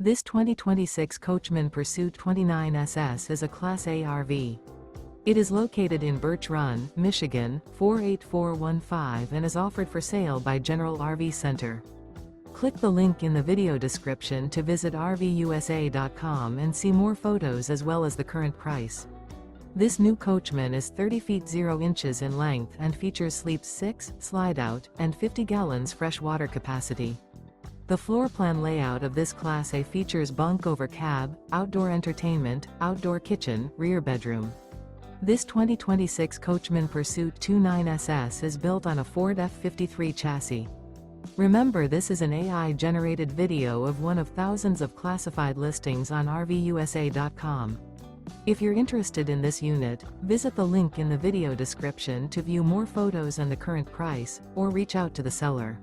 This 2026 Coachmen Pursuit 29SS is a Class A RV. It is located in Birch Run, Michigan, 48415 and is offered for sale by General RV Center. Click the link in the video description to visit RVUSA.com and see more photos as well as the current price. This new Coachmen is 30 feet 0 inches in length and features sleeps 6, slide-out, and 50 gallons fresh water capacity. The floor plan layout of this Class A features bunk over cab, outdoor entertainment, outdoor kitchen, rear bedroom. This 2026 Coachmen Pursuit 29SS is built on a Ford F53 chassis. Remember, this is an AI-generated video of one of thousands of classified listings on RVUSA.com. If you're interested in this unit, visit the link in the video description to view more photos and the current price, or reach out to the seller.